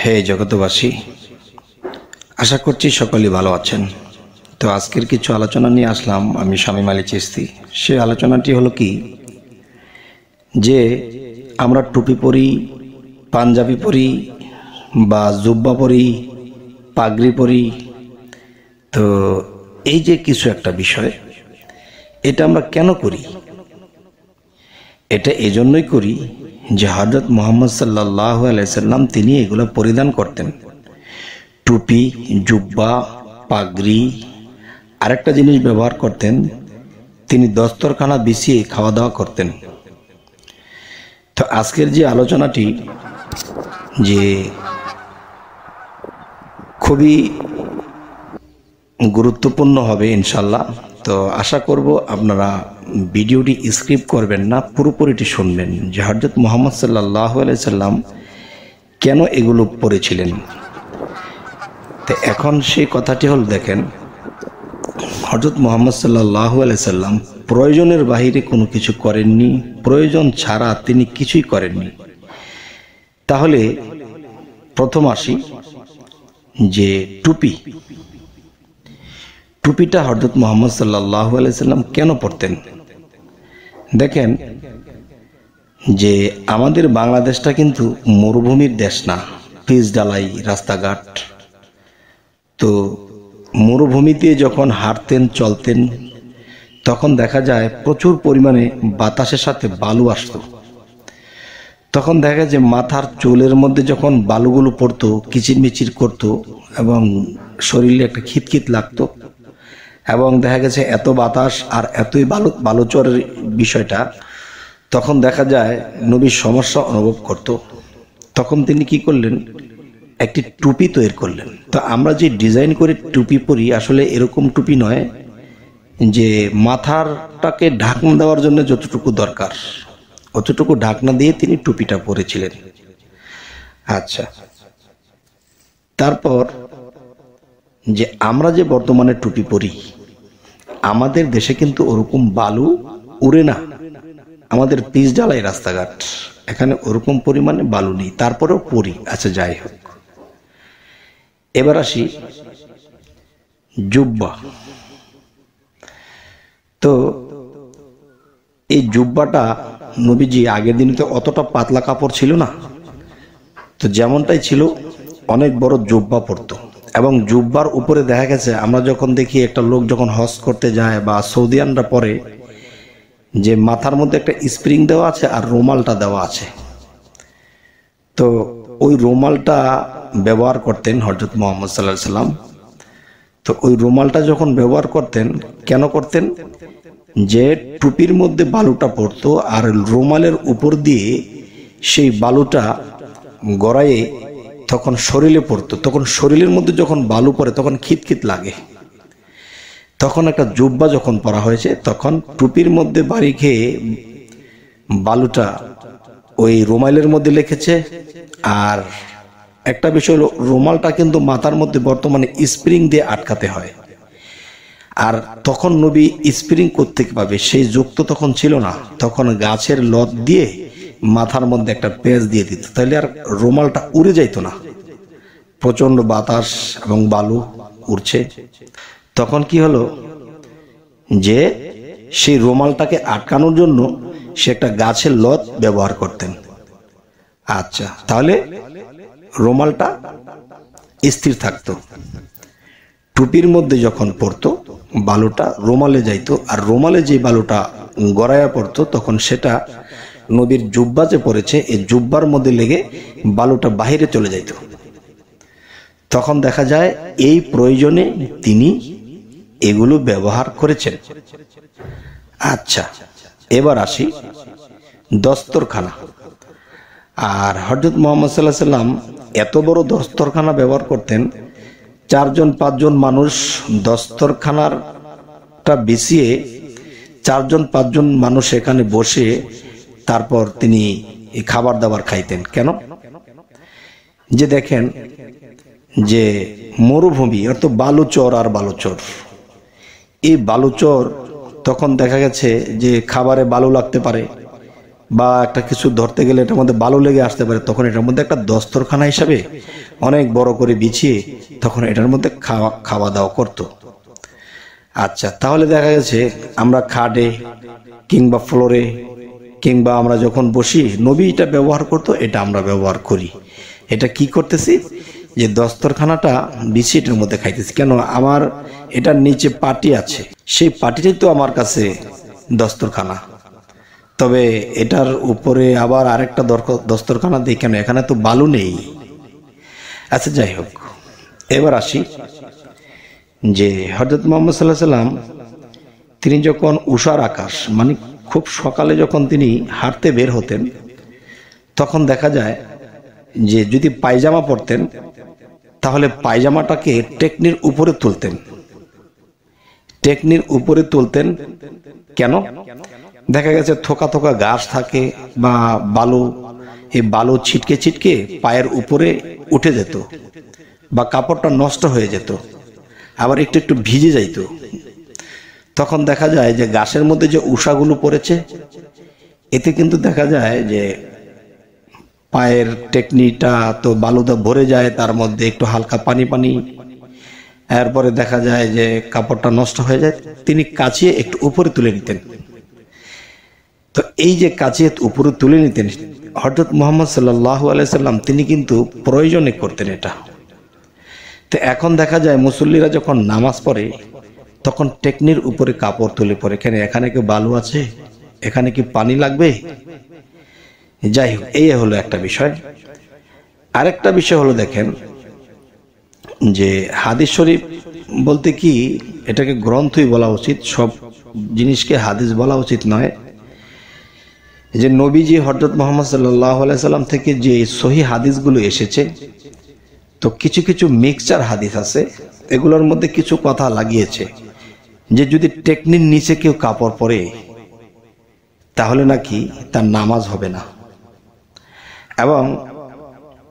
হে জগতবাসী, আশা করছি সকলেই ভালো আছেন। তো আজকের কিছু আলোচনা নিয়ে আসলাম আমি শামীম আলী চিশতি। সেই আলোচনাটি হলো কি, যে আমরা টুপি পরি, পাঞ্জাবি পরি বা জুব্বা পরি, পাগড়ি পরি। তো এই যে কিছু একটা বিষয়, এটা আমরা কেন করি? এটা এজন্যই করি যে হযরত মুহাম্মদ সাল্লাল্লাহু আলাইহি সাল্লাম তিনি এগুলো পরিধান করতেন। টুপি, জুব্বা, পাগড়ি। আরেকটা জিনিস ব্যবহার করতেন, তিনি দস্তরখানা বিছিয়ে খাওয়া দাওয়া করতেন। তো আজকের যে আলোচনাটি যে খুবই গুরুত্বপূর্ণ হবে ইনশাল্লাহ। তো আশা করব আপনারা ভিডিওটি স্কিপ করবেন না, পুরোপুরিটি শুনবেন যে হযরত মুহাম্মদ সাল্লাল্লাহু আলাইহি সাল্লাম কেন এগুলো পরেছিলেন। তো এখন সেই কথাটি হল, দেখেন, হযরত মুহাম্মদ সাল্লাল্লাহু আলাইহি সাল্লাম প্রয়োজনের বাহিরে কোনো কিছু করেননি, প্রয়োজন ছাড়া তিনি কিছুই করেননি। তাহলে প্রথম আসি যে টুপিটা হযরত মুহাম্মদ সাল্লাল্লাহু আলাইহি সাল্লাম কেন পরতেন। দেখেন যে আমাদের বাংলাদেশটা কিন্তু মরুভূমির দেশ না, পিচ ঢালাই রাস্তাঘাট। তো মরুভূমিতে যখন হাঁটতেন চলতেন তখন দেখা যায় প্রচুর পরিমাণে বাতাসের সাথে বালু আসতো। তখন দেখা যায় মাথার চুলের মধ্যে যখন বালুগুলো পড়তো কিচিরমিচির করতো এবং শরীরে একটা খিতখিত লাগতো। এবং দেখা গেছে এত বাতাস আর এতই বালুচরের বিষয়টা, তখন দেখা যায় নবী সমস্যা অনুভব করত। তখন তিনি কি করলেন, একটি টুপি তৈরি করলেন। তো আমরা যে ডিজাইন করে টুপি পরি, আসলে এরকম টুপি নয় যে মাথারটাকে ঢাকনা দেওয়ার জন্য যতটুকু দরকার অতটুকু ঢাকনা দিয়ে তিনি টুপিটা পরেছিলেন। আচ্ছা, তারপর যে আমরা যে বর্তমানে টুপি পরি, আমাদের দেশে কিন্তু ওরকম বালু উড়ে না। আমাদের পিচ ঢালাই রাস্তাঘাট, এখানে ওরকম পরিমাণে বালু নেই, তারপরেও পরি। আচ্ছা, যাই হোক, এবার আসি জুব্বা। তো এই জুব্বাটা নবীজি আগের দিনে তো অতটা পাতলা কাপড় ছিল না, তো যেমনটাই ছিল অনেক বড় জুব্বা পরতো। এবং জুব্বার উপরে দেখা গেছে, আমরা যখন দেখি একটা লোক যখন হজ করতে যায় বা সৌদিয়ানরা পরে, যে মাথার মধ্যে একটা স্প্রিং দেওয়া আছে আর রুমালটা দেওয়া আছে। তো ওই রুমালটা ব্যবহার করতেন হযরত মুহাম্মদ সাল্লাল্লাহু আলাইহি সাল্লাম। তো ওই রুমালটা যখন ব্যবহার করতেন, কেন করতেন, যে টুপির মধ্যে বালুটা পড়তো আর রুমালের উপর দিয়ে সেই বালুটা গড়াইয়ে তখন শরীরে পড়তো। তখন শরীরের মধ্যে যখন বালু পড়ে তখন খিতখিত লাগে। তখন একটা জুব্বা যখন পরা হয়েছে, তখন টুপির মধ্যে বাড়ি খেয়ে বালুটা ওই রুমালের মধ্যে লেগেছে। আর একটা বিষয় হলো, রুমালটা কিন্তু মাথার মধ্যে বর্তমানে স্প্রিং দিয়ে আটকাতে হয়। আর তখন নবী স্প্রিং কোত্থেকে পাবে, সেই যুগ তো তখন ছিল না। তখন গাছের লত দিয়ে মাথার মধ্যে একটা পেঁচ দিয়ে দিত, তাহলে আর রুমালটা উড়ে যাইতো না। প্রচন্ড বাতাস এবং বালু উড়ছে, তখন কি হলো, যে সেই রুমালটাকে আটকানোর জন্য সে একটা গাছের লত ব্যবহার করতেন। আচ্ছা, তাহলে রুমালটা স্থির থাকতো। টুপির মধ্যে যখন পড়তো বালুটা রুমালে যাইতো, আর রুমালে যে বালুটা গড়াইয়া পড়তো তখন সেটা নবীর জুব্বা যে পড়েছে এই জুব্বার মধ্যে লেগে বালুটা বাহিরে চলে যাইতো। তখন দেখা যায় এই প্রয়োজনে তিনি এগুলো ব্যবহার করেছেন। আচ্ছা, এবার আসি দস্তরখানা। আর হযরত মুহাম্মদ সাল্লাল্লাহু আলাইহি সাল্লাম এত বড় দস্তরখানা ব্যবহার করতেন, 4-5 মানুষ দস্তরখানাটা বিছিয়ে 4-5 মানুষ এখানে বসে তারপর তিনি খাবার দাবার খাইতেন। কেন? যে দেখেন যে মরুভূমি, অর্থ বালুচর আর বালুচর, এই বালুচর তখন দেখা গেছে যে খাবারে বালু লাগতে পারে, বা একটা কিছু ধরতে গেলে এটার মধ্যে বালু লেগে আসতে পারে, তখন এটার মধ্যে একটা দস্তরখানা হিসাবে অনেক বড় করে বিছিয়ে তখন এটার মধ্যে খাওয়া দাওয়া করতো। আচ্ছা, তাহলে দেখা গেছে আমরা খাটে কিংবা ফ্লোরে কিংবা আমরা যখন বসি, নবী এটা ব্যবহার করতো, এটা আমরা ব্যবহার করি। এটা কি করতেছি, যে দস্তরখানাটা বিছিয়ে এটার মধ্যে খাইতেছি। কেন, আমার এটার নিচে পাটি আছে, সেই পাটিটাই তো আমার কাছে দস্তরখানা। তবে এটার উপরে আবার আরেকটা দস্তরখানা দিই কেন, এখানে তো বালু নেই। আচ্ছা, যাই হোক, এবার আসি যে হযরত মুহাম্মদ সাল্লাল্লাহু আলাইহি সাল্লাম তিনি যখন উষার আকাশ মানে খুব সকালে যখন তিনি হাঁটতে বের হতেন, তখন দেখা যায় যে যদি পায়জামা পরতেন তাহলে পায়জামাটাকে টেকনির উপরে তুলতেন। টেকনির উপরে তুলতেন কেন, দেখা গেছে থোকা থোকা ঘাস থাকে বা বালু, এই বালু ছিটকে ছিটকে পায়ের উপরে উঠে যেত বা কাপড়টা নষ্ট হয়ে যেত, আবার একটু একটু ভিজে যাইত। তখন দেখা যায় যে ঘাসের মধ্যে যে উষাগুলো পড়েছে, এতে কিন্তু দেখা যায় যে পায়ের টেকনিটা তো বালুতে ভরে যায়, তার মধ্যে একটু হালকা পানি পানি, এরপরে দেখা যায় যে কাপড়টা নষ্ট হয়ে যায়। তিনি কাচিয়ে একটু উপরে তুলে নিতেন। তো এই যে কাচিয়ে উপরে তুলে নিতেন হযরত মুহাম্মদ সাল্লাল্লাহু আলাইহি সাল্লাম, তিনি কিন্তু প্রয়োজনে করতেন এটা। তো এখন দেখা যায় মুসল্লিরা যখন নামাজ পড়ে তখন টেকনির উপরে কাপড় তুলে পড়ে, কেন, এখানে কি বালু আছে, এখানে কি পানি লাগবে। যাই হোক, এই হলো একটা বিষয়। আরেকটা বিষয় হলো, দেখেন যে হাদিস শরীফ বলতে কি, এটাকে গ্রন্থই বলা উচিত, সব জিনিসকে হাদিস বলা উচিত নয়। যে নবীজি হযরত মুহাম্মদ সাল্লাল্লাহু আলাইহি সাল্লাম থেকে যে সহিহ হাদিসগুলো এসেছে, তো কিছু কিছু মিক্সচার হাদিস আছে, এগুলোর মধ্যে কিছু কথা লাগিয়েছে যে যদি টেকনির নিচে কেউ কাপড় পরে তাহলে নাকি তার নামাজ হবে না, এবং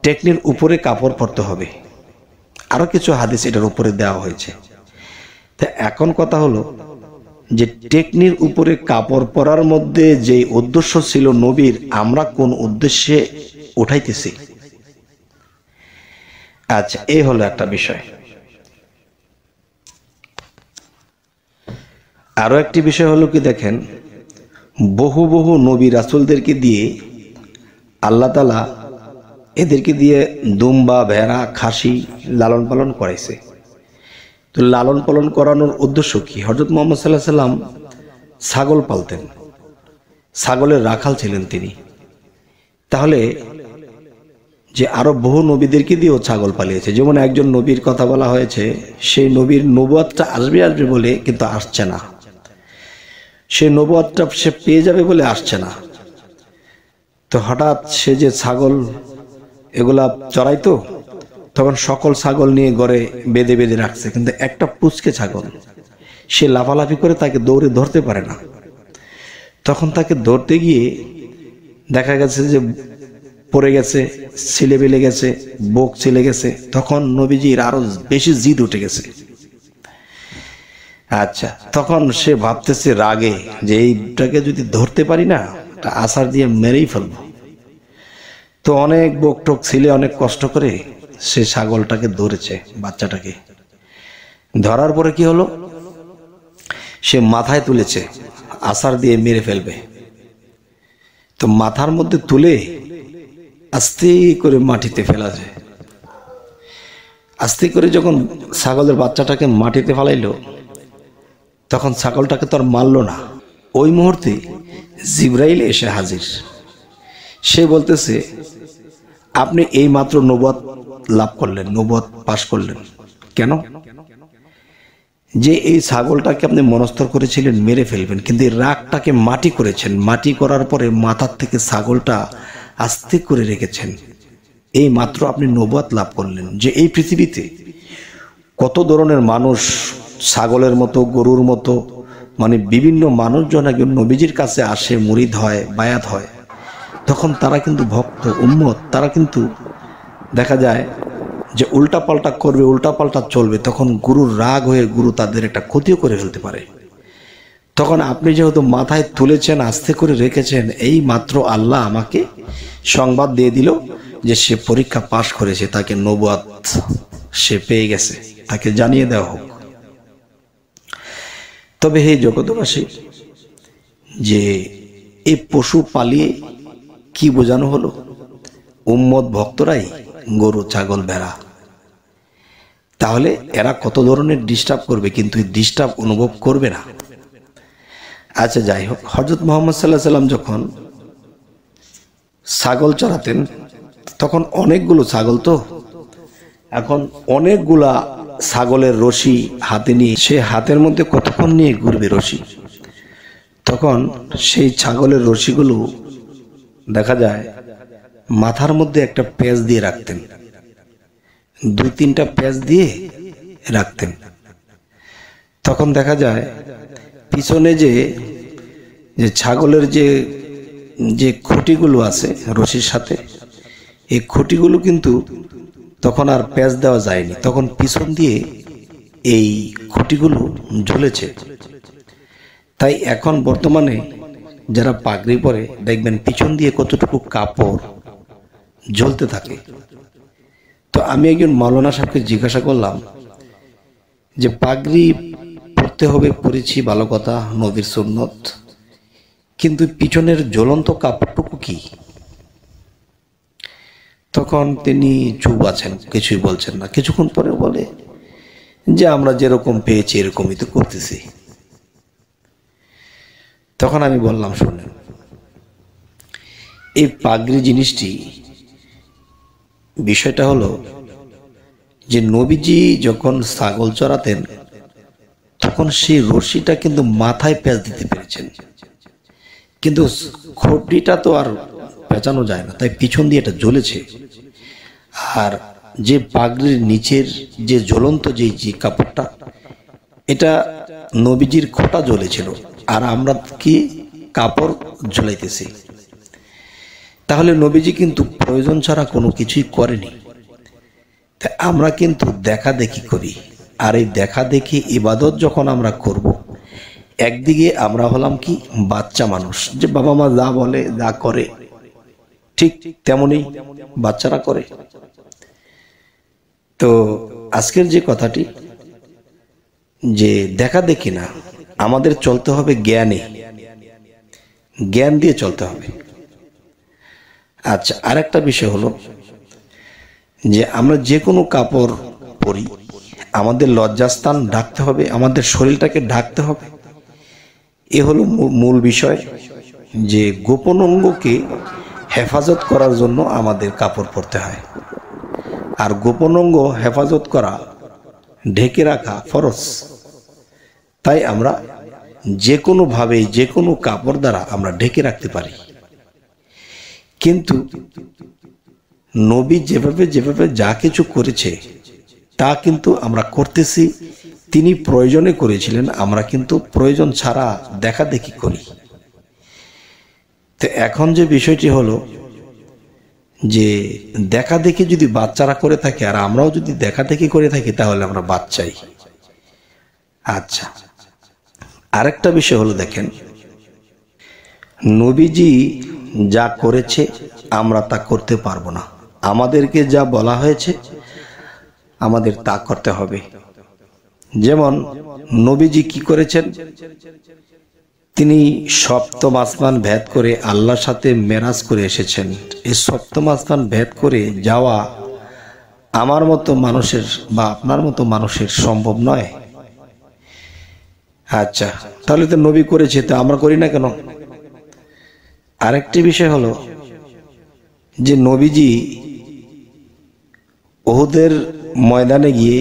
টেকনির উপরে কাপড় পরতে হবে। আরো কিছু হাদিস এটার উপরে দেওয়া হয়েছে। তা এখন কথা হলো যে টেকনির উপরে কাপড় পরার মধ্যে যে উদ্দেশ্য ছিল নবীর, আমরা কোন উদ্দেশ্যে উঠাইতেছি। আচ্ছা, এই হলো একটা বিষয়। আরো একটি বিষয় হলো কি, দেখেন বহু বহু নবী রাসূলদেরকে দিয়ে আল্লাহ তাআলা এদেরকে দিয়ে দুম্বা, ভেড়া, খাসি লালন পালন করাইছে। তো লালন পালন করানোর উদ্দেশ্য কি, হযরত মুহাম্মদ সাল্লাল্লাহু আলাইহি সাল্লাম ছাগল পালতেন, ছাগলের রাখাল ছিলেন তিনি। তাহলে যে আরো বহু নবীদেরকে দিয়েও ছাগল পালিয়েছে। যেমন একজন নবীর কথা বলা হয়েছে, সেই নবীর নবুয়তটা আসবে আসবে বলে কিন্তু আসছে না, সেই নবুয়তটা সে পেয়ে যাবে বলে আসছে না। তো হঠাৎ সে যে ছাগল এগুলা চড়াইতো, তখন সকল ছাগল নিয়ে ঘরে বেঁধে বেঁধে রাখছে, কিন্তু একটা পুচকে ছাগল, সে লাফালাফি করে তাকে দৌড়ে ধরতে পারে না। তখন তাকে ধরতে গিয়ে দেখা গেছে যে পড়ে গেছে, ছিলে বেলে গেছে, বুক ছিলে গেছে। তখন নবীজির আরো বেশি জিদ উঠে গেছে। আচ্ছা, তখন সে ভাবতেছে রাগে যে এইটাকে যদি ধরতে পারি না, আছাড় দিয়ে মেরেই ফেলবো। তো অনেক বুক টোক ছিলে, অনেক কষ্ট করে সে ছাগলটাকে ধরেছে, বাচ্চাটাকে ধরার পরে কি হলো, সে মাথায় তুলেছে, আছাড় দিয়ে মেরে ফেলবে। তো মাথার মধ্যে তুলে আস্তে করে মাটিতে ফেলা যায়। আস্তে করে যখন ছাগলের বাচ্চাটাকে মাটিতে ফেলাইলো, তখন ছাগলটাকে তো আর মারলো না। ওই মুহূর্তে জিবরাইল এসে হাজির। সে বলতেছে, আপনি এই মাত্র নবুয়ত লাভ করলেন, নবুয়ত পাশ করলেন। কেন? যে এই ছাগলটাকে আপনি মনস্থর করেছিলেন মেরে ফেলবেন, কিন্তু এই রাগটাকে মাটি করেছেন, মাটি করার পরে মাথার থেকে ছাগলটা আস্তে করে রেখেছেন। এই মাত্র আপনি নবুয়ত লাভ করলেন। যে এই পৃথিবীতে কত ধরনের মানুষ, ছাগলের মতো, গরুর মতো, মানে বিভিন্ন মানুষজন একজন নবীজির কাছে আসে, মুরিদ হয়, বায়াত হয়, তখন তারা কিন্তু ভক্ত উম্মত, তারা কিন্তু দেখা যায় যে উল্টাপাল্টা করবে, উল্টাপাল্টা চলবে। তখন গুরুর রাগ হয়ে গুরু তাদের একটা ক্ষতিও করে ফেলতে পারে। তখন আপনি যেহেতু মাথায় তুলেছেন, আস্তে করে রেখেছেন, এই মাত্র আল্লাহ আমাকে সংবাদ দিয়ে দিল যে সে পরীক্ষা পাশ করেছে, তাকে নবুয়ত সে পেয়ে গেছে, তাকে জানিয়ে দেওয়া হোক। তবে হে জগৎবাসী, যে এই পশু পালিয়ে কি বোঝানো হলো? উম্মত ভক্তরাই গরু, ছাগল, ভেড়া। তাহলে এরা কত ধরনের ডিস্টার্ব করবে, কিন্তু ডিস্টার্ব অনুভব করবে না। আচ্ছা, যাই হোক, হযরত মুহাম্মদ সাল্লাল্লাহু আলাইহি সাল্লাম যখন ছাগল চড়াতেন, তখন অনেকগুলো ছাগল, তো এখন অনেকগুলা ছাগলের রশি হাতে নিয়ে সে হাতের মধ্যে কতক্ষণ নিয়ে ঘুরবে রশি। তখন সেই ছাগলের রশিগুলো দেখা যায় মাথার মধ্যে একটা পেঁচ দিয়ে রাখতেন, 2-3টা পেঁচ দিয়ে রাখতেন। তখন দেখা যায় পিছনে যে ছাগলের যে খুঁটিগুলো আছে রশির সাথে, এই খুঁটিগুলো কিন্তু তখন আর পেঁচ দেওয়া যায়নি, তখন পিছন দিয়ে এই খুঁটিগুলো ঝুলেছে। তাই এখন বর্তমানে যারা পাগড়ি পরে দেখবেন পিছন দিয়ে কতটুকু কাপড় ঝুলতে থাকে। তো আমি একজন মাওলানা সাহেবকে জিজ্ঞাসা করলাম যে পাগড়ি পরতে হবে, পরেছি, ভালো কথা, নবীর সুন্নত, কিন্তু পিছনের ঝুলন্ত কাপড়টুকু কি? তখন তিনি চুপ আছেন, কিছুই বলছেন না। কিছুক্ষণ পরে বলে যে আমরা যেরকম পেয়েছি এরকমই তো করতেছি। তখন আমি বললাম, শুনেন, এই পাগড়ি জিনিসটি, বিষয়টা হলো যে নবীজি যখন ছাগল চড়াতেন তখন সেই রশিটা কিন্তু মাথায় পেঁচ দিতে পেরেছেন, কিন্তু খুঁটিটা তো আর পেঁচানো যায় না, তাই পিছন দিয়ে এটা জ্বলেছে। আর যে পাগড়ির নিচের যে জ্বলন্ত যে কাপড়টা, এটা নবীজির খোঁটা জ্বলেছিল, আর আমরা কি কাপড় ঝুলাইতেছি। তাহলে নবীজি কিন্তু প্রয়োজন ছাড়া কোনো কিছুই করেনি। তাই আমরা কিন্তু দেখা দেখি করি, আর এই দেখা দেখি ইবাদত যখন আমরা করব, একদিকে আমরা হলাম কি বাচ্চা মানুষ, যে বাবা মা যা বলে যা করে ঠিক তেমনই বাচ্চারা করে। তো আজকের যে কথাটি, যে দেখা দেখি না, আমাদের চলতে হবে জ্ঞানে, জ্ঞান দিয়ে চলতে হবে। আচ্ছা, আরেকটা বিষয় হলো যে আমরা যে কোনো কাপড় পরি, আমাদের লজ্জাস্থান ঢাকতে হবে, আমাদের শরীরটাকে ঢাকতে হবে। এ হলো মূল বিষয়, যে গোপন অঙ্গকে হেফাজত করার জন্য আমাদের কাপড় পরতে হয়। আর গোপন অঙ্গ হেফাজত করা, ঢেকে রাখা ফরজ। তাই আমরা যে কোনোভাবে, যে কোনো কাপড় দ্বারা আমরা ঢেকে রাখতে পারি। কিন্তু নবী যেভাবে যেভাবে যা কিছু করেছে তা কিন্তু আমরা করতেছি, তিনি প্রয়োজনে করেছিলেন, আমরা কিন্তু প্রয়োজন ছাড়া দেখা দেখি করি। তো এখন যে বিষয়টি হলো যে দেখা দেখি যদি বাচ্চারা করে থাকে আর আমরাও যদি দেখা দেখি করে থাকি, তাহলে আমরা বাচ্চাই। আচ্ছা, আরেকটা বিষয় হলো, দেখেন, নবীজি যা করেছে আমরা তা করতে পারবো না, আমাদেরকে যা বলা হয়েছে আমাদের তা করতে হবে। যেমন নবীজি কি করেছেন, তিনি সপ্তম আসমান ভেদ করে আল্লাহর সাথে মেরাজ করে এসেছেন। এই সপ্তম আসমান ভেদ করে যাওয়া আমার মতো মানুষের বা আপনার মতো মানুষের সম্ভব নয়। আচ্ছা, তাহলে তো নবী করেছে, তো আমরা করি না কেন? আরেকটি বিষয় হলো যে নবীজি উহুদের ময়দানে গিয়ে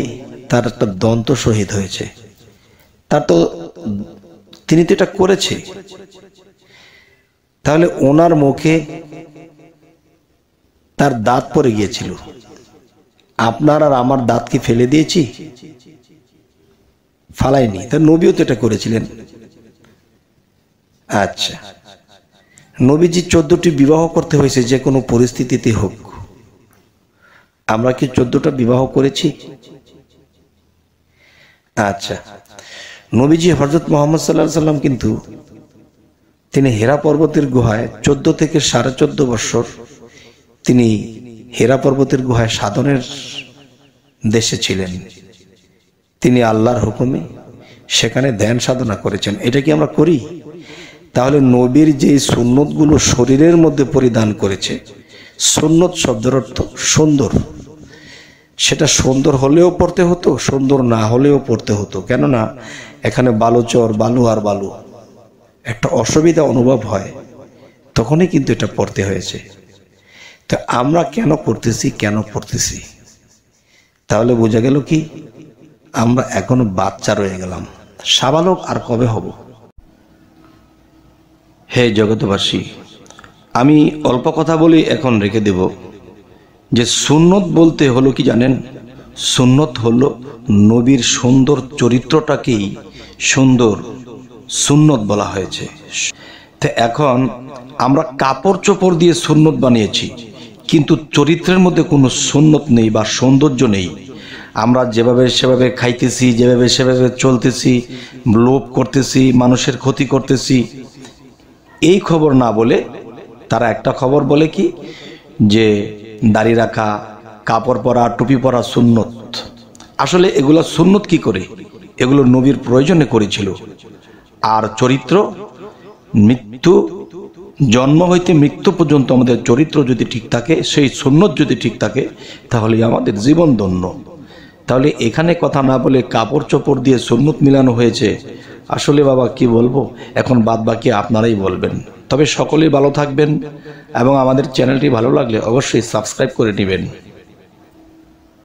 তার একটা দন্ত শহীদ হয়েছে, তার তো তিনি তো এটা করেছে, তাহলে ওনার মুখে তার দাঁত পড়ে গিয়েছিল, আপনার আর আমার দাঁত কি ফেলে দিয়েছি? ফালাইনি। তার নবীও তো এটা করেছিলেন। আচ্ছা, নবীজি 14টি বিবাহ করতে হয়েছে, যে কোনো পরিস্থিতিতে হোক। আমরা কি 14টা বিবাহ করেছি? আচ্ছা, নবীজি হযরত মুহাম্মদ সাল্লাল্লাহু আলাইহি সাল্লাম কিন্তু তিনি হেরা পর্বতের গুহায় 14 থেকে 14.5 বছর তিনি হেরা পর্বতের গুহায় সাধনের দেশে ছিলেন। তিনি আল্লাহর হুকুমে সেখানে ধ্যান সাধনা করেছেন। এটা কি আমরা করি? তাহলে নবীর যে সুন্নতগুলো শরীরের মধ্যে পরিধান করেছে, সুন্নত শব্দের অর্থ সুন্দর, সেটা সুন্দর হলেও পড়তে হতো, সুন্দর না হলেও পড়তে হতো। কেননা এখানে বালুচর, বালু আর বালু, একটা অসুবিধা অনুভব হয়, তখনই কিন্তু এটা পড়তে হয়েছে। তো আমরা কেন করতেছি, কেন পড়তেছি? তাহলে বোঝা গেল কি, আমরা এখনো বাচ্চা রয়ে গেলাম, সাবালক আর কবে হব? হে জগতবাসী, আমি অল্প কথা বলি এখন রেখে দেব যে সুন্নত বলতে হলো কি জানেন? সুন্নত হলো নবীর সুন্দর চরিত্রটাকেই সুন্দর সুন্নত বলা হয়েছে। তো এখন আমরা কাপড় চোপড় দিয়ে সুন্নত বানিয়েছি, কিন্তু চরিত্রের মধ্যে কোনো সুন্নত নেই বা সৌন্দর্য নেই। আমরা যেভাবে সেভাবে খাইতেছি, যেভাবে সেভাবে চলতেছি, লোভ করতেছি, মানুষের ক্ষতি করতেছি, এই খবর না বলে তারা একটা খবর বলে কি, যে দাড়ি রাখা, কাপড় পরা, টুপি পরা সুন্নত। আসলে এগুলো সুন্নত কি করে? এগুলো নবীর প্রয়োজনে করেছিল। আর চরিত্র, মৃত্যু, জন্ম হইতে মৃত্যু পর্যন্ত আমাদের চরিত্র যদি ঠিক থাকে, সেই সুন্নত যদি ঠিক থাকে, তাহলে আমাদের জীবন ধন্য। তাহলে এখানে কথা না বলে কাপড় চোপড় দিয়ে সুন্নত মিলানো হয়েছে। আসলে বাবা কি বলবো, এখন বাদ বাকি আপনারাই বলবেন। তবে সকলেই ভালো থাকবেন এবং আমাদের চ্যানেলটি ভালো লাগলে অবশ্যই সাবস্ক্রাইব করে নেবেন।